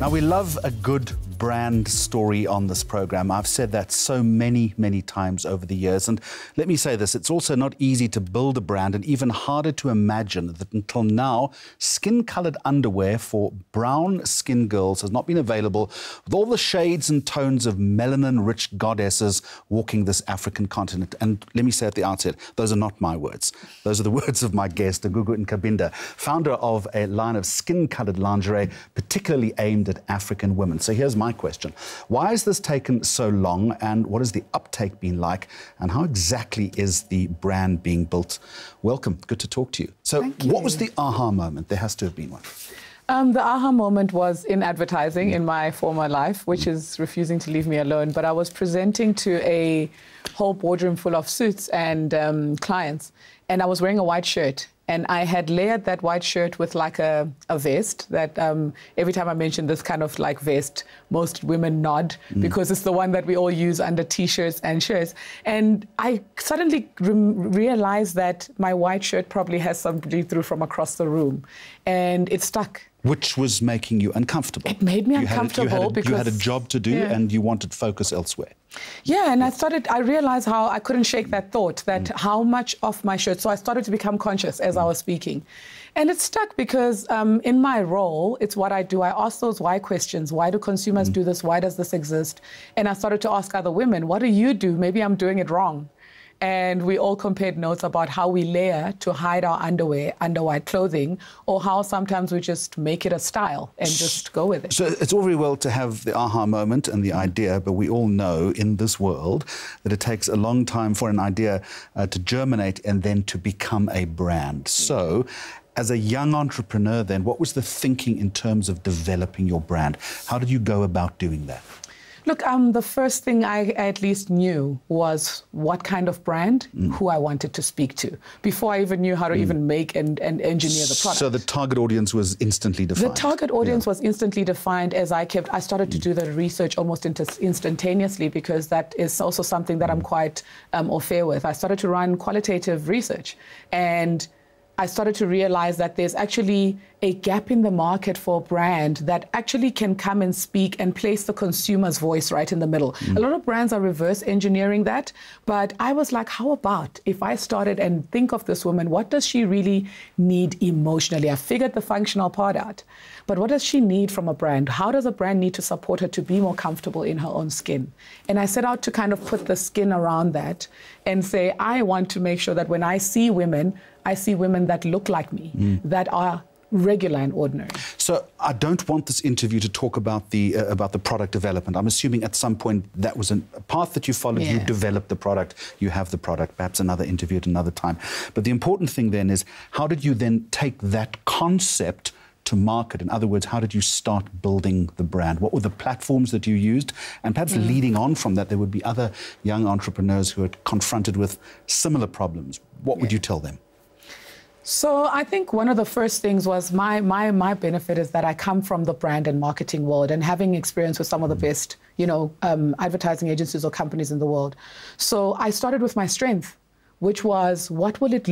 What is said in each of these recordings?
Now, we love a good brand story on this program. I've said that so many times over the years. And let me say this, it's also not easy to build a brand and even harder to imagine that until now, skin-coloured underwear for brown-skinned girls has not been available with all the shades and tones of melanin-rich goddesses walking this African continent. And let me say at the outset, those are not my words. Those are the words of my guest, Gugu Nkabinda, founder of a line of skin-coloured lingerie, particularly aimed at African women. So here's my question. Why has this taken so long, and what has the uptake been like, and how exactly is the brand being built? Welcome. Good to talk to you. So what was the aha moment? There has to have been one. The aha moment was in advertising in my former life, which is refusing to leave me alone. But I was presenting to a whole boardroom full of suits and clients, and I was wearing a white shirt. And I had layered that white shirt with like a vest that every time I mention this kind of like vest, most women nod because it's the one that we all use under T-shirts and shirts. And I suddenly realized that my white shirt probably has some bleed-through from across the room. And it stuck. Which was making you uncomfortable. It made me uncomfortable because you had a job to do and you wanted focus elsewhere. Yeah, and I realized how I couldn't shake that thought, that how much of my shirt, so I started to become conscious as I was speaking. And it stuck because in my role, it's what I do. I ask those why questions. Why do consumers do this? Why does this exist? And I started to ask other women, what do you do? Maybe I'm doing it wrong. And we all compared notes about how we layer to hide our underwear under white clothing, or how sometimes we just make it a style and just go with it. So it's all very well to have the aha moment and the idea, but we all know in this world that it takes a long time for an idea to germinate and then to become a brand. So as a young entrepreneur then, what was the thinking in terms of developing your brand? How did you go about doing that? Look, the first thing I at least knew was what kind of brand, who I wanted to speak to, before I even knew how to even make and engineer the product. So the target audience was instantly defined? The target audience was instantly defined as I started to do the research almost instantaneously, because that is also something that I'm quite au fait with. I started to run qualitative research, and I started to realize that there's actually a gap in the market for a brand that actually can come and speak and place the consumer's voice right in the middle. A lot of brands are reverse engineering that, but I was like, how about if I started and think of this woman, what does she really need emotionally? I figured the functional part out, but what does she need from a brand? How does a brand need to support her to be more comfortable in her own skin? And I set out to kind of put the skin around that and say, I want to make sure that when I see women that look like me, that are regular and ordinary. So I don't want this interview to talk about the product development. I'm assuming at some point that was a path that you followed. You developed the product, you have the product, perhaps another interview at another time. But the important thing then is, how did you then take that concept to market? In other words, how did you start building the brand? What were the platforms that you used? And perhaps leading on from that, there would be other young entrepreneurs who are confronted with similar problems. What would you tell them? So I think one of the first things was my benefit is that I come from the brand and marketing world, and having experience with some of the best, advertising agencies or companies in the world. So I started with my strength, which was, what will it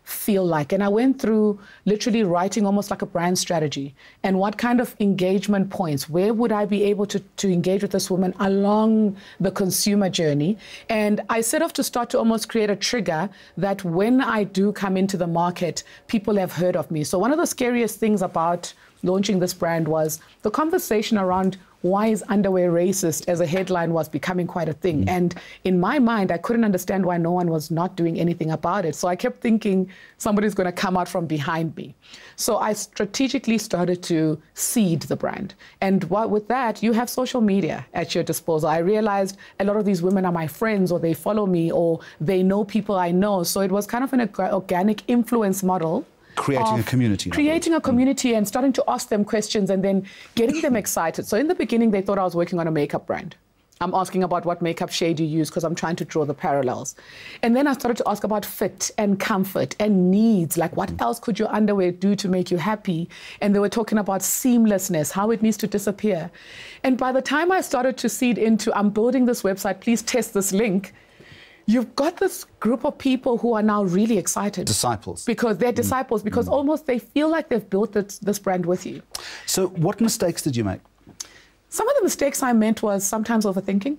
feel like? And I went through literally writing almost like a brand strategy. And what kind of engagement points, where would I be able to engage with this woman along the consumer journey? And I set off to start to almost create a trigger that when I do come into the market, people have heard of me. So one of the scariest things about launching this brand was the conversation around why is underwear racist as a headline was becoming quite a thing. And in my mind, I couldn't understand why no one was not doing anything about it. So I kept thinking somebody's going to come out from behind me. So I strategically started to seed the brand. And with that, you have social media at your disposal. I realized a lot of these women are my friends, or they follow me, or they know people I know. So it was kind of an organic influence model. Creating a community. Creating a community and starting to ask them questions and then getting them excited. So in the beginning, they thought I was working on a makeup brand. I'm asking about what makeup shade you use because I'm trying to draw the parallels. And then I started to ask about fit and comfort and needs, like what else could your underwear do to make you happy? And they were talking about seamlessness, how it needs to disappear. And by the time I started to seed into, I'm building this website, please test this link, you've got this group of people who are now really excited. Disciples. Because they're disciples, because almost they feel like they've built this brand with you. So what mistakes did you make? Some of the mistakes I meant was sometimes overthinking.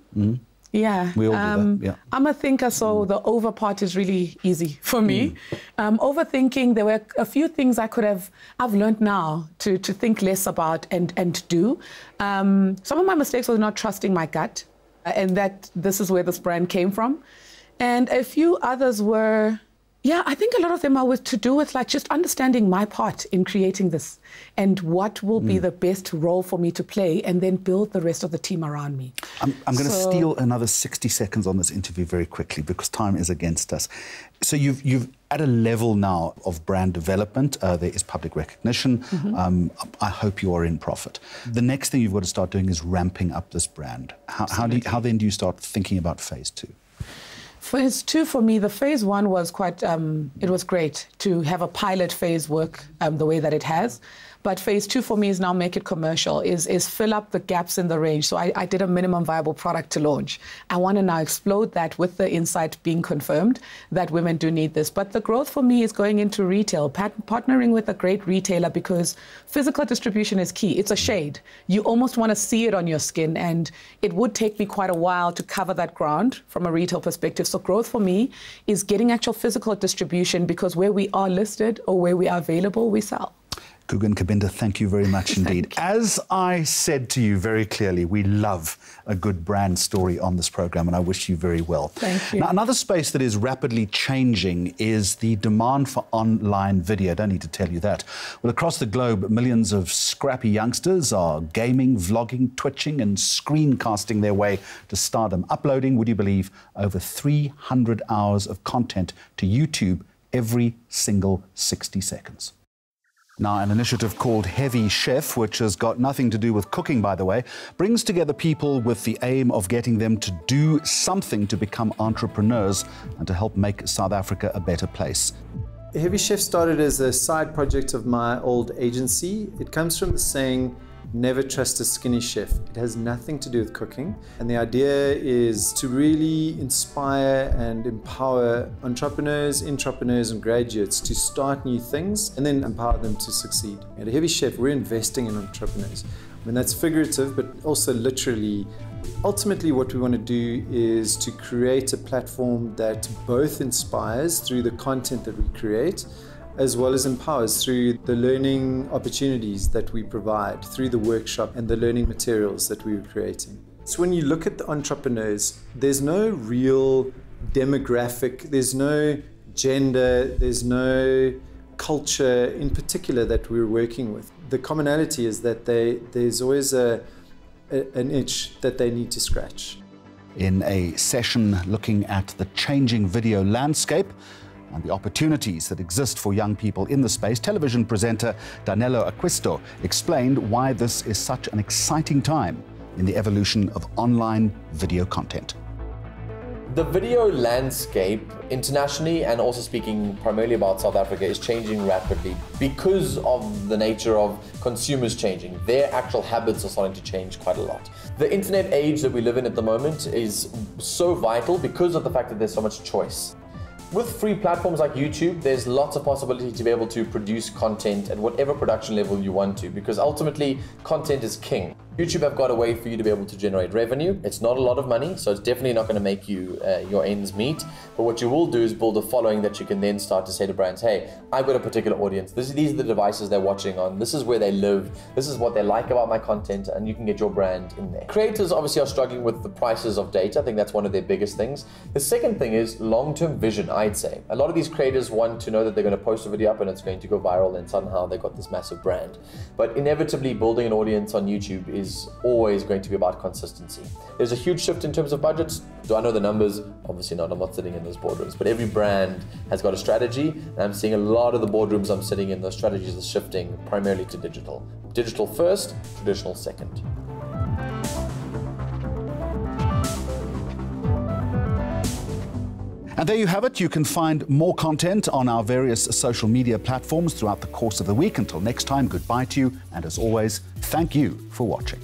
Yeah. We all do that, yeah. I'm a thinker, so the over part is really easy for me. Overthinking, there were a few things I've learned now to think less about and do. Some of my mistakes was not trusting my gut, and that this is where this brand came from. And a few others were, yeah, I think a lot of them are to do with like just understanding my part in creating this and what will be the best role for me to play, and then build the rest of the team around me. I'm going to steal another 60 seconds on this interview very quickly because time is against us. So you've at a level now of brand development, there is public recognition. I hope you are in profit. The next thing you've got to start doing is ramping up this brand. How then do you start thinking about phase 2? Phase 2 for me, the phase 1 was quite, it was great to have a pilot phase work the way that it has. But phase 2 for me is now make it commercial, is fill up the gaps in the range. So I did a minimum viable product to launch. I want to now explode that with the insight being confirmed that women do need this. But the growth for me is going into retail, partnering with a great retailer, because physical distribution is key. It's a shade. You almost want to see it on your skin, and it would take me quite a while to cover that ground from a retail perspective. So growth for me is getting actual physical distribution, because where we are listed or where we are available, we sell. Gugu and Kabinda, thank you very much indeed. As I said to you very clearly, we love a good brand story on this program, and I wish you very well. Thank you. Now, another space that is rapidly changing is the demand for online video. Don't need to tell you that. Well, across the globe, millions of scrappy youngsters are gaming, vlogging, twitching, and screencasting their way to stardom, uploading, would you believe, over 300 hours of content to YouTube every single 60 seconds. Now, an initiative called Heavy Chef, which has got nothing to do with cooking, by the way, brings together people with the aim of getting them to do something to become entrepreneurs and to help make South Africa a better place. Heavy Chef started as a side project of my old agency. It comes from the saying, never trust a skinny chef. It has nothing to do with cooking. And the idea is to really inspire and empower entrepreneurs, intrapreneurs, and graduates to start new things and then empower them to succeed. At Heavy Chef, we're investing in entrepreneurs. I mean, that's figurative, but also literally. Ultimately, what we want to do is to create a platform that both inspires through the content that we create, as well as empowers through the learning opportunities that we provide, through the workshop and the learning materials that we are creating. So when you look at the entrepreneurs, there's no real demographic, there's no gender, there's no culture in particular that we're working with. The commonality is that there's always an itch that they need to scratch. In a session looking at the changing video landscape and the opportunities that exist for young people in the space, television presenter Danilo Acquisto explained why this is such an exciting time in the evolution of online video content. The video landscape internationally, and also speaking primarily about South Africa, is changing rapidly because of the nature of consumers changing. Their actual habits are starting to change quite a lot. The internet age that we live in at the moment is so vital because of the fact that there's so much choice. With free platforms like YouTube, there's lots of possibility to be able to produce content at whatever production level you want to, because ultimately content is king. YouTube have got a way for you to be able to generate revenue. It's not a lot of money, so it's definitely not going to make you your ends meet. But what you will do is build a following that you can then start to say to brands, hey, I've got a particular audience. These are the devices they're watching on. This is where they live. This is what they like about my content, and you can get your brand in there. Creators obviously are struggling with the prices of data. I think that's one of their biggest things. The second thing is long-term vision, I'd say. A lot of these creators want to know that they're going to post a video up and it's going to go viral, and somehow they got this massive brand. But inevitably, building an audience on YouTube is always going to be about consistency. There's a huge shift in terms of budgets. Do I know the numbers? Obviously not. I'm not sitting in those boardrooms. But every brand has got a strategy, and I'm seeing a lot of the boardrooms I'm sitting in, those strategies are shifting primarily to digital. Digital first, traditional second. And there you have it. You can find more content on our various social media platforms throughout the course of the week. Until next time, goodbye to you. And as always, thank you for watching.